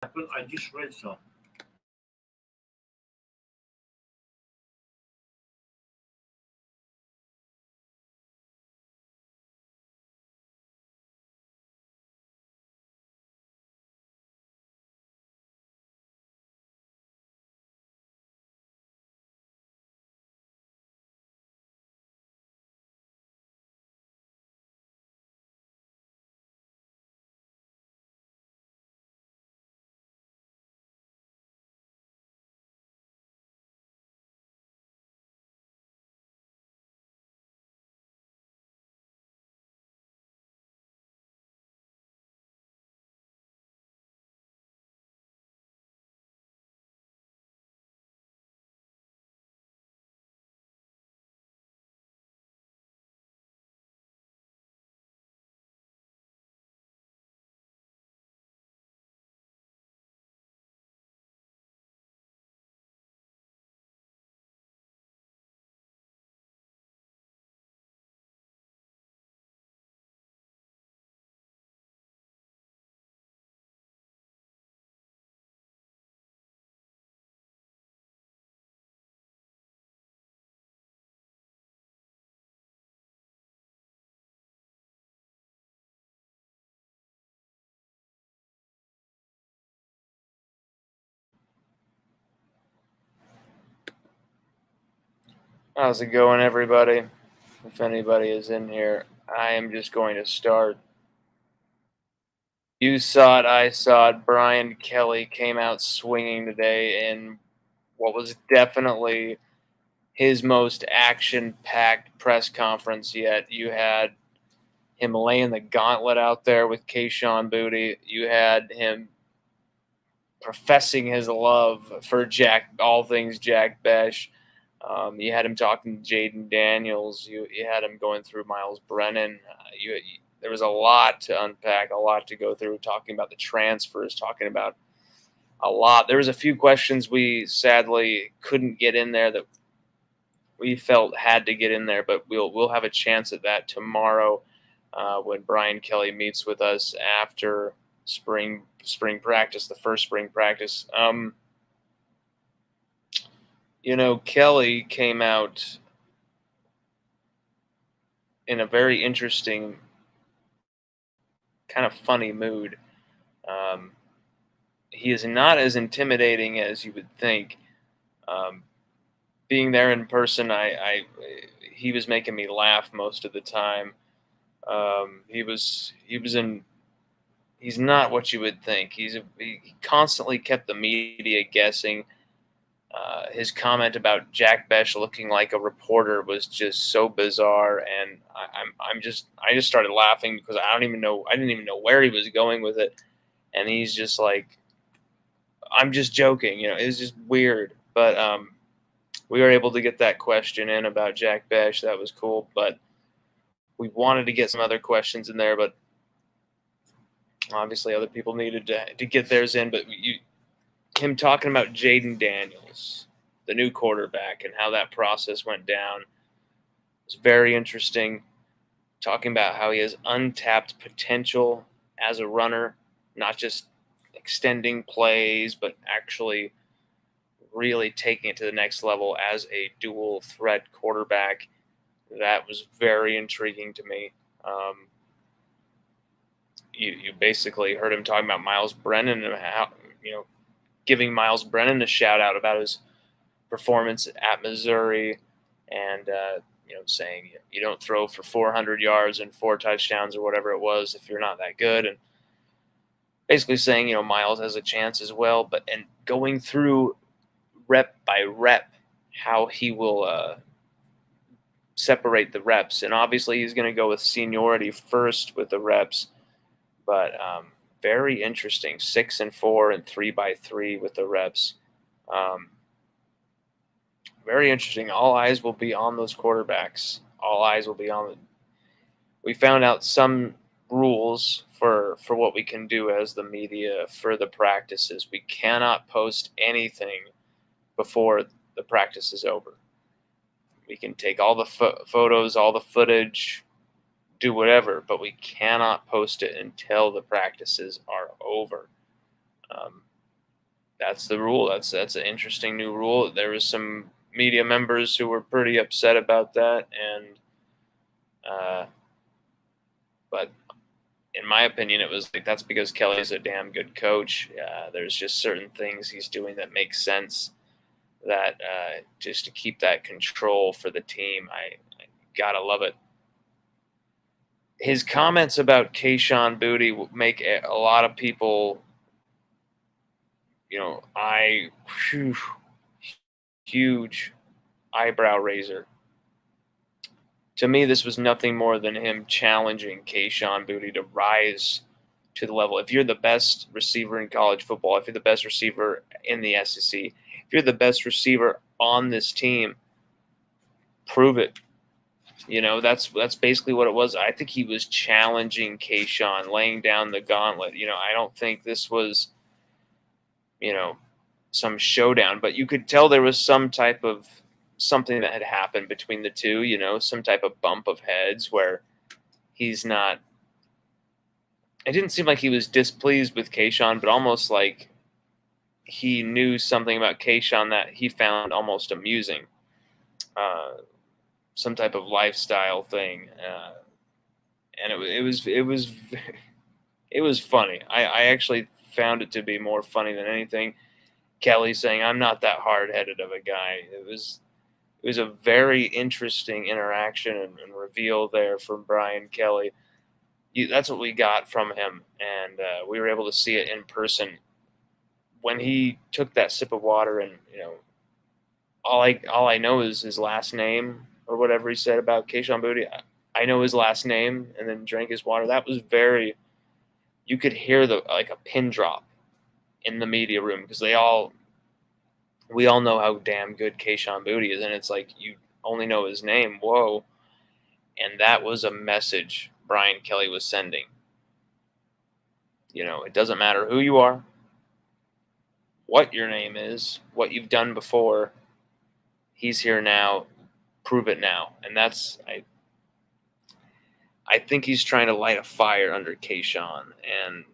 happened? I just read some. How's it going, everybody? If anybody is in here, I am just going to start. You saw it, I saw it. Brian Kelly came out swinging today in what was definitely his most action packed press conference yet. You had him laying the gauntlet out there with KeShawn Boyd. You had him professing his love for all things Jack Besh. You had him talking to Jaden Daniels. You had him going through Miles Brennan. There was a lot to unpack, a lot to go through. Talking about the transfers, talking about a lot. There was a few questions we sadly couldn't get in there that we felt had to get in there, but we'll have a chance at that tomorrow when Brian Kelly meets with us after spring practice, the first spring practice. Kelly came out in a very interesting, kind of funny mood. Um, he is not as intimidating as you would think. Um, Being there in person, he was making me laugh most of the time. He was in. He's not what you would think. He constantly kept the media guessing. His comment about Jack Besh looking like a reporter was just so bizarre, and I just started laughing because I didn't even know where he was going with it, and he's just like, I'm just joking, it was just weird, but we were able to get that question in about Jack Besh. That was cool, but we wanted to get some other questions in there, but obviously other people needed to get theirs in. But him talking about Jaden Daniels, the new quarterback, and how that process went down was very interesting. Talking about how he has untapped potential as a runner, not just extending plays, but actually really taking it to the next level as a dual threat quarterback. That was very intriguing to me. You basically heard him talking about Miles Brennan and how, giving Miles Brennan a shout out about his performance at Missouri, and saying you don't throw for 400 yards and 4 touchdowns or whatever it was if you're not that good, and basically saying Miles has a chance as well, and going through rep by rep how he will separate the reps, and obviously he's going to go with seniority first with the reps, but very interesting. 6-4 and 3x3 with the reps. Very interesting. All eyes will be on those quarterbacks. All eyes will be on. We found out some rules for what we can do as the media for the practices. We cannot post anything before the practice is over. We can take all the photos, all the footage, do whatever, but we cannot post it until the practices are over. That's the rule. That's an interesting new rule. There was some media members who were pretty upset about that, and uh, but in my opinion, it was like that's because Kelly's a damn good coach. There's just certain things he's doing that make sense. That just to keep that control for the team, I gotta love it. His comments about KeShawn Booty make a lot of people, whew, huge eyebrow raiser. To me, this was nothing more than him challenging KeShawn Booty to rise to the level. If you're the best receiver in college football, if you're the best receiver in the SEC, if you're the best receiver on this team, prove it. That's basically what it was. I think he was challenging KeShawn, laying down the gauntlet. I don't think this was, you know, some showdown, but you could tell there was some type of something that had happened between the two, some type of bump of heads where he's not. It didn't seem like he was displeased with KeShawn, but almost like he knew something about KeShawn that he found almost amusing. Some type of lifestyle thing, and it was funny. I actually found it to be more funny than anything. Kelly saying, "I'm not that hard-headed of a guy." It was a very interesting interaction and reveal there from Brian Kelly. That's what we got from him, and we were able to see it in person when he took that sip of water, and all I know is his last name or whatever he said about KeShawn Booty. I know his last name, and then drank his water. That was very. You could hear like a pin drop in the media room because we all know how damn good KeShawn Booty is, and it's like you only know his name. Whoa. And that was a message Brian Kelly was sending. It doesn't matter who you are, what your name is, what you've done before. He's here now. Prove it now. And I think he's trying to light a fire under KeShawn. And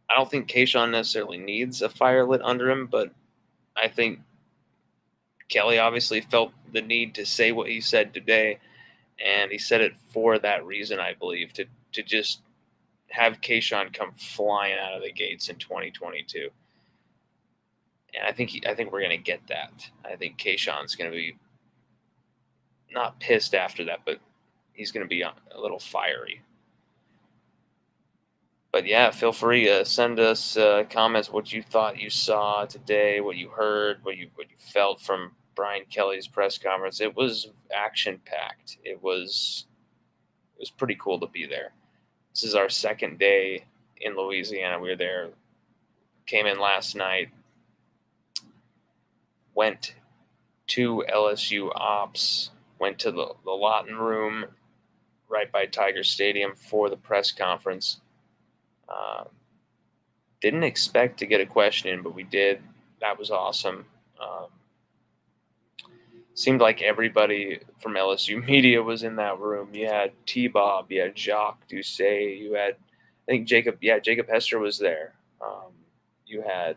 I don't think KeShawn necessarily needs a fire lit under him, but I think Kelly obviously felt the need to say what he said today, and he said it for that reason, I believe, to just have KeShawn come flying out of the gates in 2022. And I think we're going to get that. I think KeShawn's going to be not pissed after that, but he's going to be a little fiery. But yeah, feel free to send us comments what you thought you saw today, what you heard, what you felt from Brian Kelly's press conference. It was action packed. It was pretty cool to be there. This is our second day in Louisiana. We were there, came in last night, went to LSU Ops, went to the Lawton Room right by Tiger Stadium for the press conference. Didn't expect to get a question in, but we did. That was awesome. Seemed like everybody from LSU media was in that room. You had T-Bob, you had Jacques Doucet, you had, I think Jacob Hester was there. You had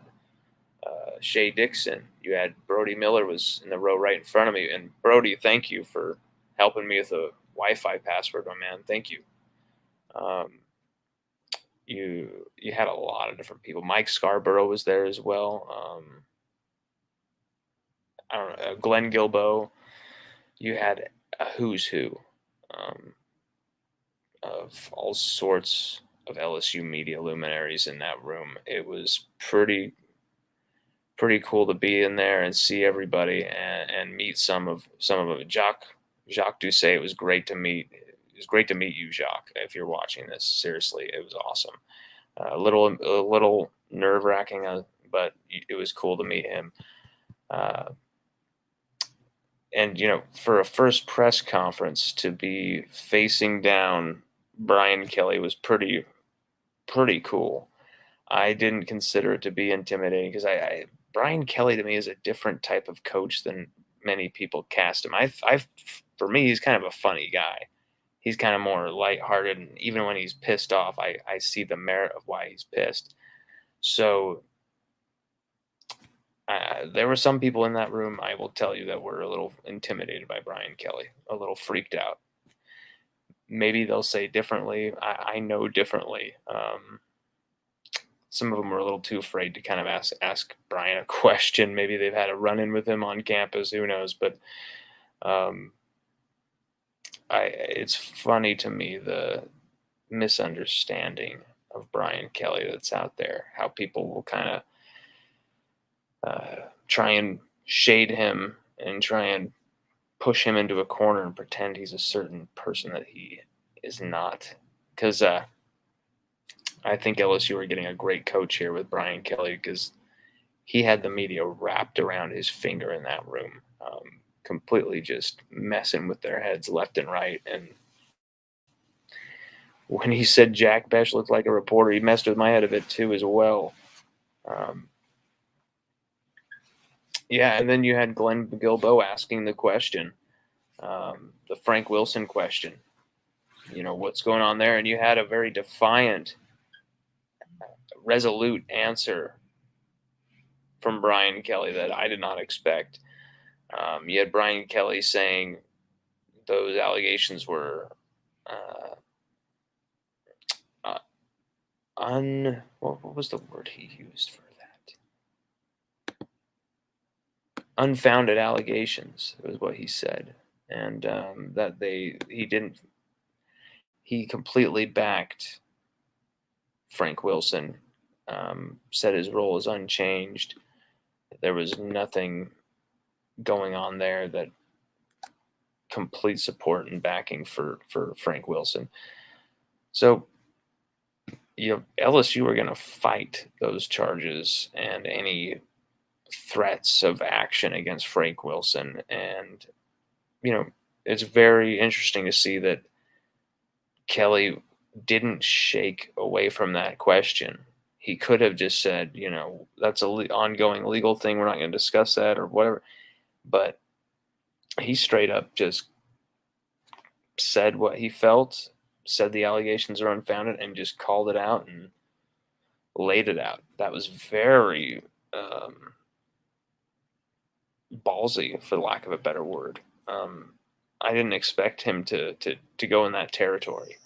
Shea Dixon. You had Brody Miller was in the row right in front of me. And Brody, thank you for helping me with a Wi-Fi password, my man. Thank you. You had a lot of different people. Mike Scarborough was there as well. I don't know, Glenn Gilbeau. You had a who's who of all sorts of LSU media luminaries in that room. It was pretty cool to be in there and see everybody and meet some of them. Jacques Doucet, it was great to meet. It was great to meet you, Jacques. If you're watching this, seriously, it was awesome. A little nerve wracking, but it was cool to meet him. And for a first press conference to be facing down Brian Kelly was pretty cool. I didn't consider it to be intimidating because Brian Kelly to me is a different type of coach than many people cast him. For me, he's kind of a funny guy. He's kind of more lighthearted, and even when he's pissed off, I see the merit of why he's pissed. So there were some people in that room, I will tell you, that were a little intimidated by Brian Kelly, a little freaked out. Maybe they'll say differently. I know differently. Some of them were a little too afraid to kind of ask Brian a question. Maybe they've had a run-in with him on campus. Who knows? But um, it's funny to me, the misunderstanding of Brian Kelly that's out there. How people will kind of try and shade him and try and push him into a corner and pretend he's a certain person that he is not. Because I think LSU are getting a great coach here with Brian Kelly, because he had the media wrapped around his finger in that room, completely just messing with their heads left and right. And when he said Jack Besh looked like a reporter, he messed with my head a bit too as well. Yeah, and then you had Glenn Gilbeau asking the question, the Frank Wilson question. What's going on there? And you had a very defiant, resolute answer from Brian Kelly that I did not expect. You had Brian Kelly saying those allegations were what was the word he used for that? Unfounded allegations was what he said, and that he completely backed Frank Wilson, said his role is unchanged. There was nothing going on there, that complete support and backing for Frank Wilson. So, LSU are going to fight those charges and any threats of action against Frank Wilson. And, it's very interesting to see that Kelly didn't shake away from that question. He could have just said, that's ongoing legal thing. We're not going to discuss that or whatever. But he straight up just said what he felt, said the allegations are unfounded, and just called it out and laid it out. That was very ballsy, for lack of a better word. I didn't expect him to go in that territory.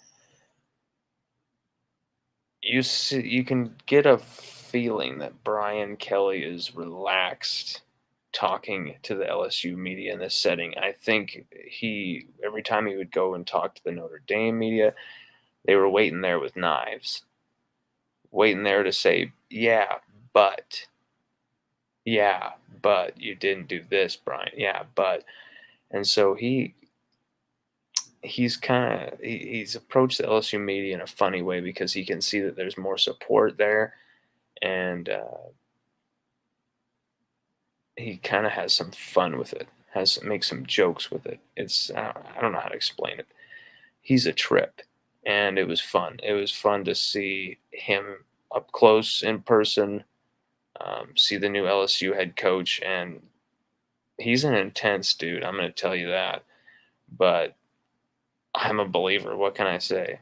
You can get a feeling that Brian Kelly is relaxed talking to the LSU media in this setting. I think every time he would go and talk to the Notre Dame media, they were waiting there with knives, waiting there to say, yeah, but you didn't do this, Brian. Yeah, but. And so he's approached the LSU media in a funny way, because he can see that there's more support there, and he kind of has some fun with it, makes some jokes with it. I don't know how to explain it. He's a trip, and it was fun. It was fun to see him up close in person, see the new LSU head coach, and he's an intense dude. I'm going to tell you that, but I'm a believer. What can I say?